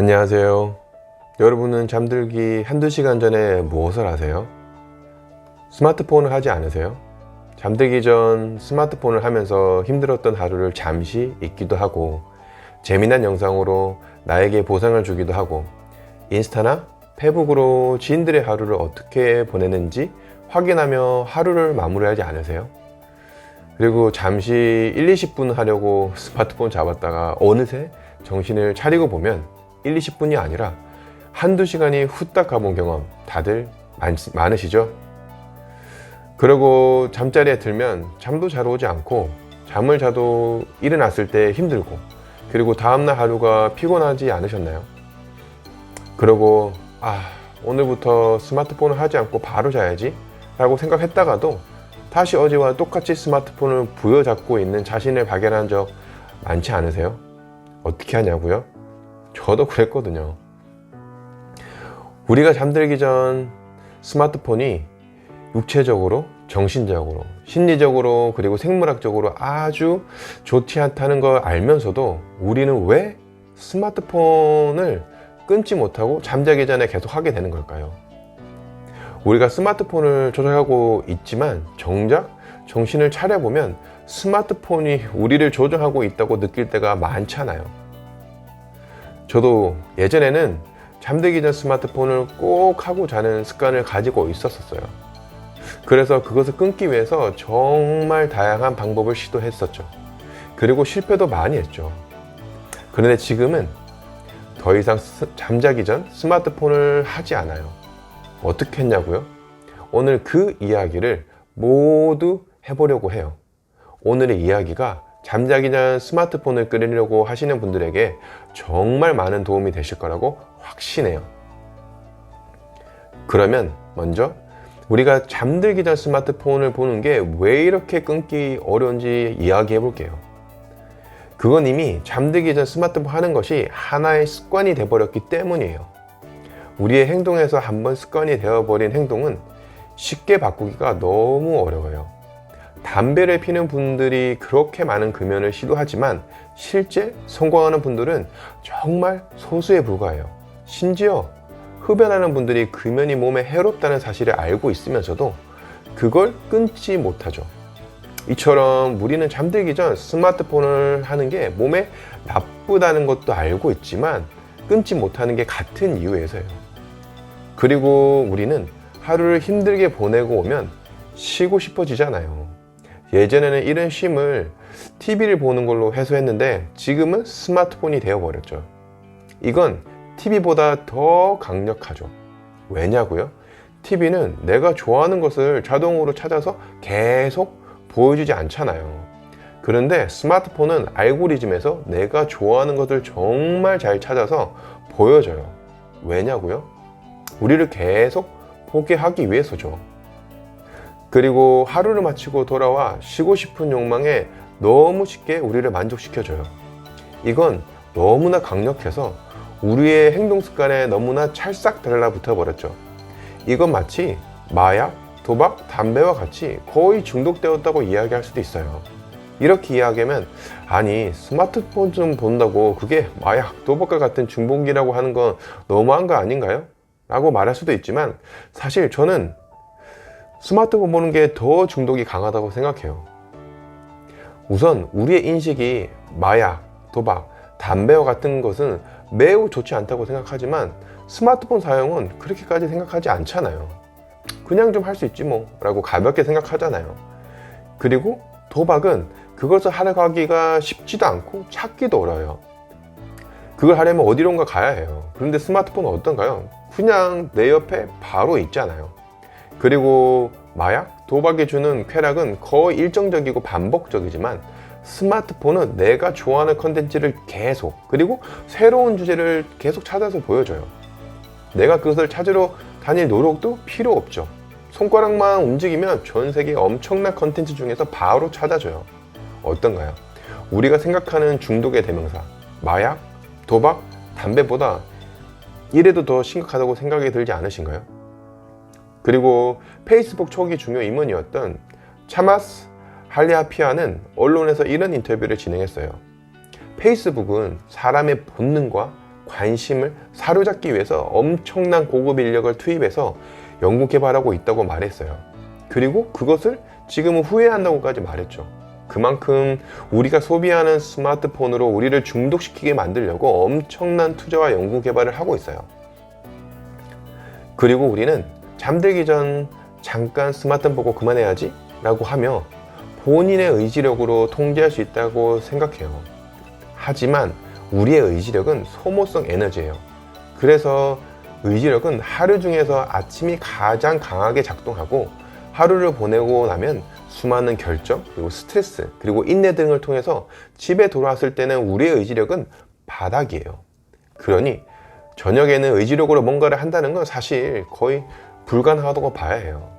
안녕하세요. 여러분은 잠들기 한두 시간 전에 무엇을 하세요? 스마트폰을 하지 않으세요? 잠들기 전 스마트폰을 하면서 힘들었던 하루를 잠시 잊기도 하고, 재미난 영상으로 나에게 보상을 주기도 하고, 인스타나 페북으로 지인들의 하루를 어떻게 보내는지 확인하며 하루를 마무리하지 않으세요? 그리고 잠시 1-20분 하려고 스마트폰 잡았다가 어느새 정신을 차리고 보면 1-20분이 아니라 한두 시간이 후딱 가본 경험 다들 많으시죠? 그리고 잠자리에 들면 잠도 잘 오지 않고, 잠을 자도 일어났을 때 힘들고, 그리고 다음날 하루가 피곤하지 않으셨나요? 그리고 오늘부터 스마트폰을 하지 않고 바로 자야지 라고 생각했다가도 다시 어제와 똑같이 스마트폰을 부여잡고 있는 자신을 발견한 적 많지 않으세요? 어떻게 하냐고요? 저도 그랬거든요. 우리가 잠들기 전 스마트폰이 육체적으로, 정신적으로, 심리적으로, 그리고 생물학적으로 아주 좋지 않다는 걸 알면서도 우리는 왜 스마트폰을 끊지 못하고 잠자기 전에 계속 하게 되는 걸까요? 우리가 스마트폰을 조작하고 있지만 정작 정신을 차려보면 스마트폰이 우리를 조종하고 있다고 느낄 때가 많잖아요. 저도 예전에는 잠들기 전 스마트폰을 꼭 하고 자는 습관을 가지고 있었어요. 그래서 그것을 끊기 위해서 정말 다양한 방법을 시도했었죠. 그리고 실패도 많이 했죠. 그런데 지금은 더 이상 잠자기 전 스마트폰을 하지 않아요. 어떻게 했냐고요? 오늘 그 이야기를 모두 해보려고 해요. 오늘의 이야기가 잠자기 전 스마트폰을 끊으려고 하시는 분들에게 정말 많은 도움이 되실 거라고 확신해요. 그러면 먼저 우리가 잠들기 전 스마트폰을 보는 게 왜 이렇게 끊기 어려운지 이야기해 볼게요. 그건 이미 잠들기 전 스마트폰 하는 것이 하나의 습관이 되어버렸기 때문이에요. 우리의 행동에서 한번 습관이 되어버린 행동은 쉽게 바꾸기가 너무 어려워요. 담배를 피는 분들이 그렇게 많은 금연을 시도하지만 실제 성공하는 분들은 정말 소수에 불과해요. 심지어 흡연하는 분들이 금연이 몸에 해롭다는 사실을 알고 있으면서도 그걸 끊지 못하죠. 이처럼 우리는 잠들기 전 스마트폰을 하는 게 몸에 나쁘다는 것도 알고 있지만 끊지 못하는 게 같은 이유에서예요. 그리고 우리는 하루를 힘들게 보내고 오면 쉬고 싶어지잖아요. 예전에는 이런 쉼을 TV를 보는 걸로 해소했는데 지금은 스마트폰이 되어버렸죠. 이건 TV보다 더 강력하죠. 왜냐고요? TV는 내가 좋아하는 것을 자동으로 찾아서 계속 보여주지 않잖아요. 그런데 스마트폰은 알고리즘에서 내가 좋아하는 것을 정말 잘 찾아서 보여줘요. 왜냐고요? 우리를 계속 보게 하기 위해서죠. 그리고 하루를 마치고 돌아와 쉬고 싶은 욕망에 너무 쉽게 우리를 만족시켜줘요. 이건 너무나 강력해서 우리의 행동 습관에 너무나 찰싹 달라붙어 버렸죠. 이건 마치 마약, 도박, 담배와 같이 거의 중독되었다고 이야기할 수도 있어요. 이렇게 이야기하면 아니 스마트폰 좀 본다고 그게 마약, 도박과 같은 중독이라고 하는 건 너무한 거 아닌가요? 라고 말할 수도 있지만 사실 저는 스마트폰 보는 게 더 중독이 강하다고 생각해요. 우선 우리의 인식이 마약, 도박, 담배와 같은 것은 매우 좋지 않다고 생각하지만 스마트폰 사용은 그렇게까지 생각하지 않잖아요. 그냥 좀 할 수 있지 뭐 라고 가볍게 생각하잖아요. 그리고 도박은 그것을 하러 가기가 쉽지도 않고 찾기도 어려워요. 그걸 하려면 어디론가 가야 해요. 그런데 스마트폰은 어떤가요? 그냥 내 옆에 바로 있잖아요. 그리고 마약, 도박이 주는 쾌락은 거의 일정적이고 반복적이지만 스마트폰은 내가 좋아하는 컨텐츠를 계속, 그리고 새로운 주제를 계속 찾아서 보여줘요. 내가 그것을 찾으러 다닐 노력도 필요 없죠. 손가락만 움직이면 전 세계 엄청난 컨텐츠 중에서 바로 찾아줘요. 어떤가요? 우리가 생각하는 중독의 대명사, 마약, 도박, 담배보다 이래도 더 심각하다고 생각이 들지 않으신가요? 그리고 페이스북 초기 중요 임원이었던 차마스 할리아피아는 언론에서 이런 인터뷰를 진행했어요. 페이스북은 사람의 본능과 관심을 사로잡기 위해서 엄청난 고급 인력을 투입해서 연구 개발하고 있다고 말했어요. 그리고 그것을 지금은 후회한다고까지 말했죠. 그만큼 우리가 소비하는 스마트폰으로 우리를 중독시키게 만들려고 엄청난 투자와 연구 개발을 하고 있어요. 그리고 우리는 잠들기 전 잠깐 스마트폰 보고 그만해야지 라고 하며 본인의 의지력으로 통제할 수 있다고 생각해요. 하지만 우리의 의지력은 소모성 에너지예요. 그래서 의지력은 하루 중에서 아침이 가장 강하게 작동하고 하루를 보내고 나면 수많은 결정, 그리고 스트레스, 그리고 인내 등을 통해서 집에 돌아왔을 때는 우리의 의지력은 바닥이에요. 그러니 저녁에는 의지력으로 뭔가를 한다는 건 사실 거의 불가능하다고 봐야 해요.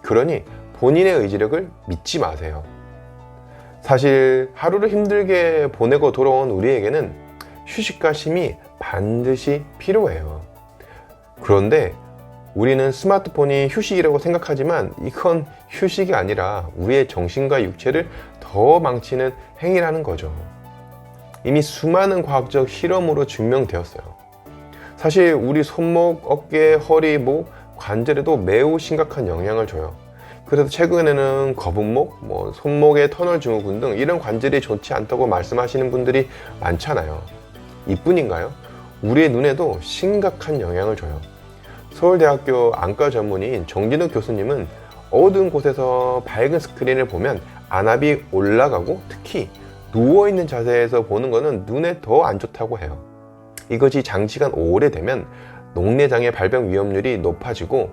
그러니 본인의 의지력을 믿지 마세요. 사실 하루를 힘들게 보내고 돌아온 우리에게는 휴식과 쉼이 반드시 필요해요. 그런데 우리는 스마트폰이 휴식이라고 생각하지만 이건 휴식이 아니라 우리의 정신과 육체를 더 망치는 행위라는 거죠. 이미 수많은 과학적 실험으로 증명되었어요. 사실 우리 손목, 어깨, 허리, 목, 관절에도 매우 심각한 영향을 줘요. 그래서 최근에는 거북목, 손목의 터널 증후군 등 이런 관절이 좋지 않다고 말씀하시는 분들이 많잖아요. 이뿐인가요? 우리의 눈에도 심각한 영향을 줘요. 서울대학교 안과 전문의인 정진욱 교수님은 어두운 곳에서 밝은 스크린을 보면 안압이 올라가고 특히 누워있는 자세에서 보는 것은 눈에 더 안 좋다고 해요. 이것이 장시간 오래되면 녹내장의 발병 위험률이 높아지고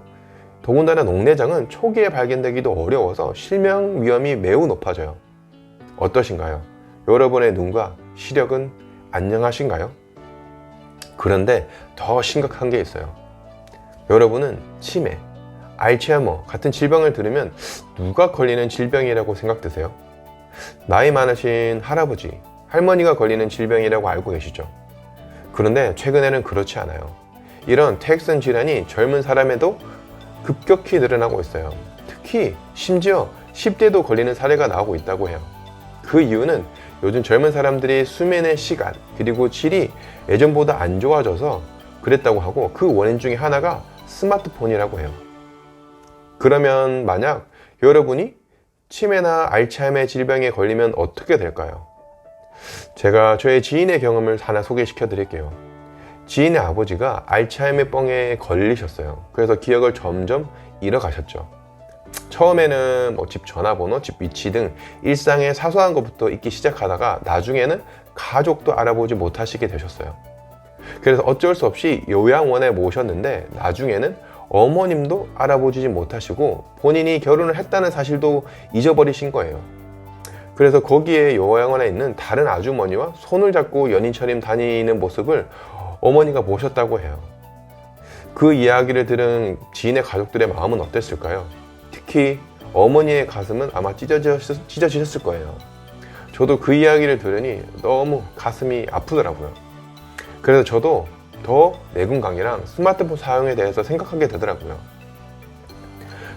더군다나 녹내장은 초기에 발견되기도 어려워서 실명 위험이 매우 높아져요. 어떠신가요? 여러분의 눈과 시력은 안녕하신가요? 그런데 더 심각한 게 있어요. 여러분은 치매, 알츠하이머 같은 질병을 들으면 누가 걸리는 질병이라고 생각드세요? 나이 많으신 할아버지, 할머니가 걸리는 질병이라고 알고 계시죠? 그런데 최근에는 그렇지 않아요. 이런 퇴행성 질환이 젊은 사람에도 급격히 늘어나고 있어요. 특히 심지어 10대도 걸리는 사례가 나오고 있다고 해요. 그 이유는 요즘 젊은 사람들이 수면의 시간 그리고 질이 예전보다 안 좋아져서 그랬다고 하고 그 원인 중에 하나가 스마트폰이라고 해요. 그러면 만약 여러분이 치매나 알츠하이머 질병에 걸리면 어떻게 될까요? 제가 저의 지인의 경험을 하나 소개시켜 드릴게요. 지인의 아버지가 알츠하이머병에 걸리셨어요. 그래서 기억을 점점 잃어가셨죠. 처음에는 집 전화번호, 집 위치 등 일상의 사소한 것부터 잊기 시작하다가 나중에는 가족도 알아보지 못하시게 되셨어요. 그래서 어쩔 수 없이 요양원에 모셨는데 나중에는 어머님도 알아보지 못하시고 본인이 결혼을 했다는 사실도 잊어버리신 거예요. 그래서 거기에 요양원에 있는 다른 아주머니와 손을 잡고 연인처럼 다니는 모습을 어머니가 보셨다고 해요. 그 이야기를 들은 지인의 가족들의 마음은 어땠을까요? 특히 어머니의 가슴은 아마 찢어지셨을 거예요. 저도 그 이야기를 들으니 너무 가슴이 아프더라고요. 그래서 저도 더 뇌건강이랑 스마트폰 사용에 대해서 생각하게 되더라고요.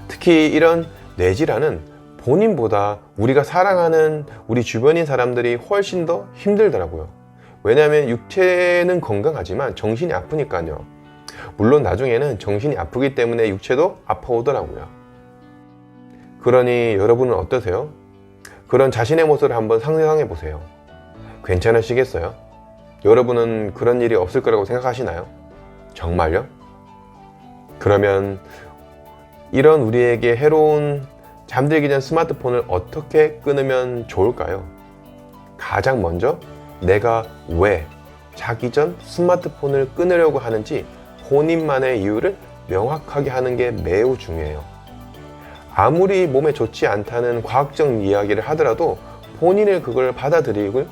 특히 이런 뇌질환은 본인보다 우리가 사랑하는 우리 주변인 사람들이 훨씬 더 힘들더라고요. 왜냐하면 육체는 건강하지만 정신이 아프니까요. 물론 나중에는 정신이 아프기 때문에 육체도 아파오더라고요. 그러니 여러분은 어떠세요? 그런 자신의 모습을 한번 상상해 보세요. 괜찮으시겠어요? 여러분은 그런 일이 없을 거라고 생각하시나요? 정말요? 그러면 이런 우리에게 해로운 잠들기 전 스마트폰을 어떻게 끊으면 좋을까요? 가장 먼저 내가 왜 자기 전 스마트폰을 끊으려고 하는지 본인만의 이유를 명확하게 하는 게 매우 중요해요. 아무리 몸에 좋지 않다는 과학적 이야기를 하더라도 본인을 그걸 받아들이고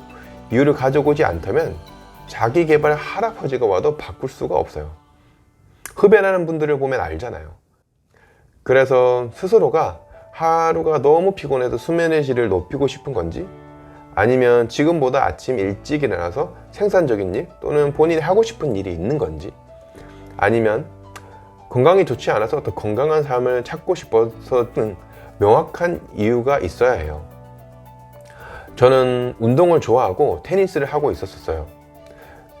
이유를 가져오지 않다면 자기 개발 할아버지가 와도 바꿀 수가 없어요. 흡연하는 분들을 보면 알잖아요. 그래서 스스로가 하루가 너무 피곤해서 수면의 질을 높이고 싶은 건지 아니면 지금보다 아침 일찍 일어나서 생산적인 일 또는 본인이 하고 싶은 일이 있는 건지 아니면 건강이 좋지 않아서 더 건강한 삶을 찾고 싶어서 등 명확한 이유가 있어야 해요. 저는 운동을 좋아하고 테니스를 하고 있었어요.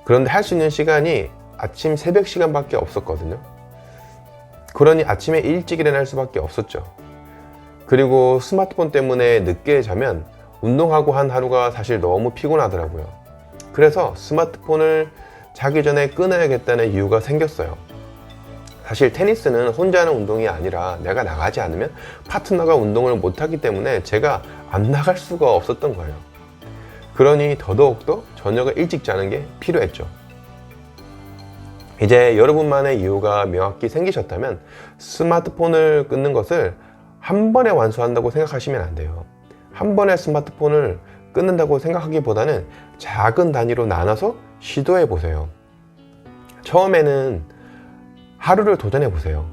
그런데 할 수 있는 시간이 아침 새벽 시간밖에 없었거든요. 그러니 아침에 일찍 일어날 수밖에 없었죠. 그리고 스마트폰 때문에 늦게 자면 운동하고 한 하루가 사실 너무 피곤하더라고요. 그래서 스마트폰을 자기 전에 끊어야겠다는 이유가 생겼어요. 사실 테니스는 혼자 하는 운동이 아니라 내가 나가지 않으면 파트너가 운동을 못하기 때문에 제가 안 나갈 수가 없었던 거예요. 그러니 더더욱더 저녁을 일찍 자는 게 필요했죠. 이제 여러분만의 이유가 명확히 생기셨다면 스마트폰을 끊는 것을 한 번에 완수한다고 생각하시면 안 돼요. 한 번에 스마트폰을 끊는다고 생각하기보다는 작은 단위로 나눠서 시도해 보세요. 처음에는 하루를 도전해 보세요.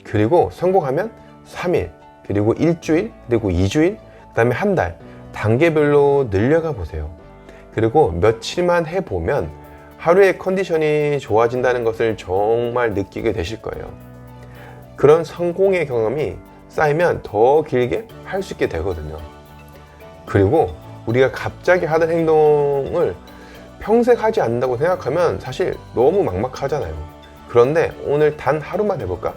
그리고 성공하면 3일, 그리고 일주일, 그리고 2주일, 그 다음에 한 달, 단계별로 늘려가 보세요. 그리고 며칠만 해보면 하루의 컨디션이 좋아진다는 것을 정말 느끼게 되실 거예요. 그런 성공의 경험이 쌓이면 더 길게 할 수 있게 되거든요. 그리고 우리가 갑자기 하던 행동을 평생 하지 않는다고 생각하면 사실 너무 막막하잖아요. 그런데 오늘 단 하루만 해볼까?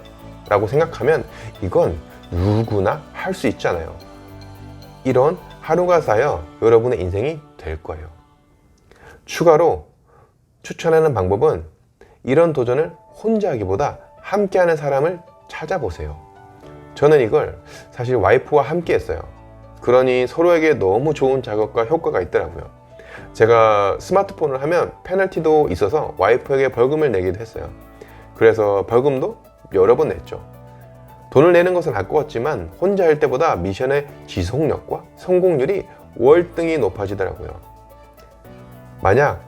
라고 생각하면 이건 누구나 할 수 있잖아요. 이런 하루가 쌓여 여러분의 인생이 될 거예요. 추가로 추천하는 방법은 이런 도전을 혼자 하기보다 함께하는 사람을 찾아보세요. 저는 이걸 사실 와이프와 함께 했어요. 그러니 서로에게 너무 좋은 자극과 효과가 있더라고요. 제가 스마트폰을 하면 페널티도 있어서 와이프에게 벌금을 내기도 했어요. 그래서 벌금도 여러 번 냈죠. 돈을 내는 것은 아까웠지만 혼자 할 때보다 미션의 지속력과 성공률이 월등히 높아지더라고요. 만약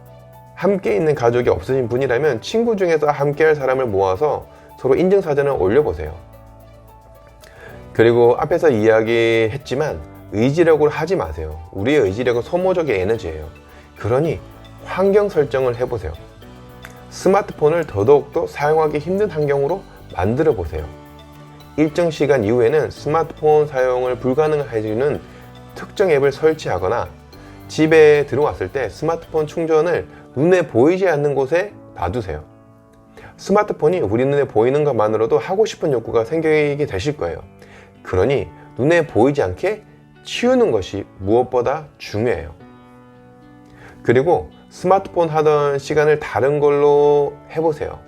함께 있는 가족이 없으신 분이라면 친구 중에서 함께 할 사람을 모아서 서로 인증사진을 올려보세요. 그리고 앞에서 이야기했지만 의지력으로 하지 마세요. 우리의 의지력은 소모적인 에너지예요. 그러니 환경 설정을 해보세요. 스마트폰을 더더욱더 사용하기 힘든 환경으로 만들어 보세요. 일정 시간 이후에는 스마트폰 사용을 불가능해지는 특정 앱을 설치하거나 집에 들어왔을 때 스마트폰 충전을 눈에 보이지 않는 곳에 놔두세요. 스마트폰이 우리 눈에 보이는 것만으로도 하고 싶은 욕구가 생기게 되실 거예요. 그러니 눈에 보이지 않게 치우는 것이 무엇보다 중요해요. 그리고 스마트폰 하던 시간을 다른 걸로 해보세요.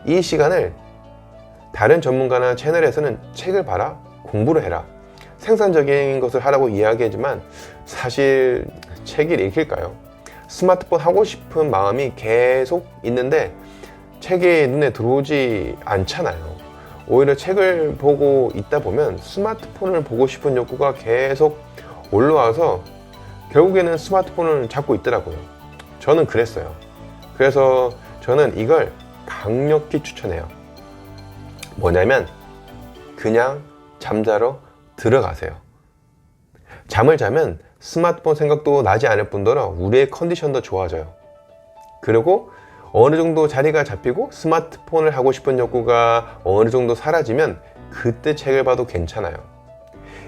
이 시간을 다른 전문가나 채널에서는 책을 봐라, 공부를 해라, 생산적인 것을 하라고 이야기하지만 사실 책을 읽힐까요? 스마트폰 하고 싶은 마음이 계속 있는데 책이 눈에 들어오지 않잖아요. 오히려 책을 보고 있다 보면 스마트폰을 보고 싶은 욕구가 계속 올라와서 결국에는 스마트폰을 잡고 있더라고요. 저는 그랬어요. 그래서 저는 이걸 강력히 추천해요. 뭐냐면 그냥 잠자러 들어가세요. 잠을 자면 스마트폰 생각도 나지 않을 뿐더러 우리의 컨디션도 좋아져요. 그리고 어느 정도 자리가 잡히고 스마트폰을 하고 싶은 욕구가 어느 정도 사라지면 그때 책을 봐도 괜찮아요.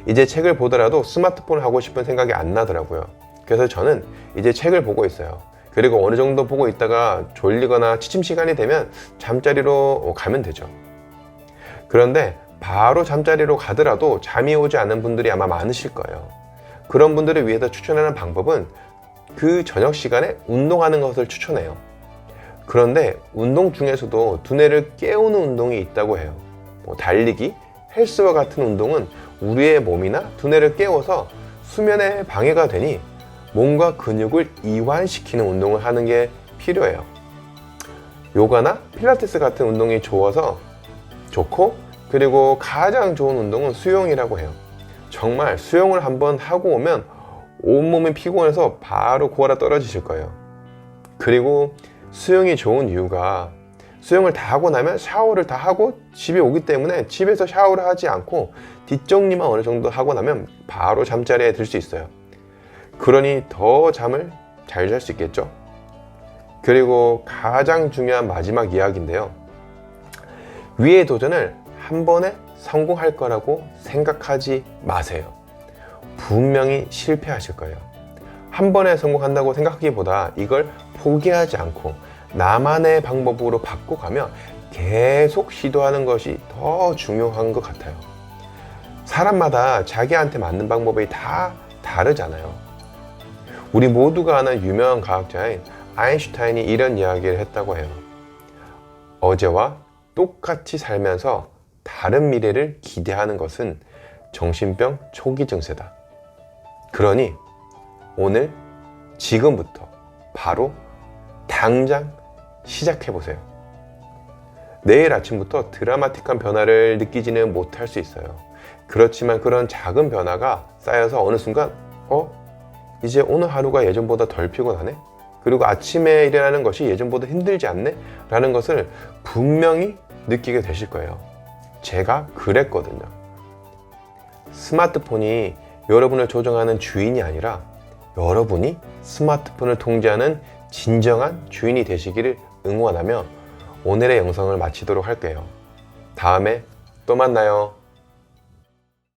이제 책을 보더라도 스마트폰을 하고 싶은 생각이 안 나더라고요. 그래서 저는 이제 책을 보고 있어요. 그리고 어느 정도 보고 있다가 졸리거나 취침 시간이 되면 잠자리로 가면 되죠. 그런데 바로 잠자리로 가더라도 잠이 오지 않는 분들이 아마 많으실 거예요. 그런 분들을 위해서 추천하는 방법은 그 저녁 시간에 운동하는 것을 추천해요. 그런데 운동 중에서도 두뇌를 깨우는 운동이 있다고 해요. 달리기, 헬스와 같은 운동은 우리의 몸이나 두뇌를 깨워서 수면에 방해가 되니 몸과 근육을 이완시키는 운동을 하는 게 필요해요. 요가나 필라테스 같은 운동이 좋고 그리고 가장 좋은 운동은 수영이라고 해요. 정말 수영을 한번 하고 오면 온몸이 피곤해서 바로 고아라 떨어지실 거예요. 그리고 수영이 좋은 이유가 수영을 다 하고 나면 샤워를 다 하고 집에 오기 때문에 집에서 샤워를 하지 않고 뒷정리만 어느 정도 하고 나면 바로 잠자리에 들 수 있어요. 그러니 더 잠을 잘 잘 수 있겠죠. 그리고 가장 중요한 마지막 이야기인데요. 위의 도전을 한 번에 성공할 거라고 생각하지 마세요. 분명히 실패하실 거예요. 한 번에 성공한다고 생각하기보다 이걸 포기하지 않고 나만의 방법으로 바꿔가며 계속 시도하는 것이 더 중요한 것 같아요. 사람마다 자기한테 맞는 방법이 다 다르잖아요. 우리 모두가 아는 유명한 과학자인 아인슈타인이 이런 이야기를 했다고 해요. 어제와 똑같이 살면서 다른 미래를 기대하는 것은 정신병 초기 증세다. 그러니 오늘 지금부터 바로 당장 시작해보세요. 내일 아침부터 드라마틱한 변화를 느끼지는 못할 수 있어요. 그렇지만 그런 작은 변화가 쌓여서 어느 순간 이제 오늘 하루가 예전보다 덜 피곤하네? 그리고 아침에 일어나는 것이 예전보다 힘들지 않네? 라는 것을 분명히 느끼게 되실 거예요. 제가 그랬거든요. 스마트폰이 여러분을 조종하는 주인이 아니라 여러분이 스마트폰을 통제하는 진정한 주인이 되시기를 응원하며 오늘의 영상을 마치도록 할게요. 다음에 또 만나요.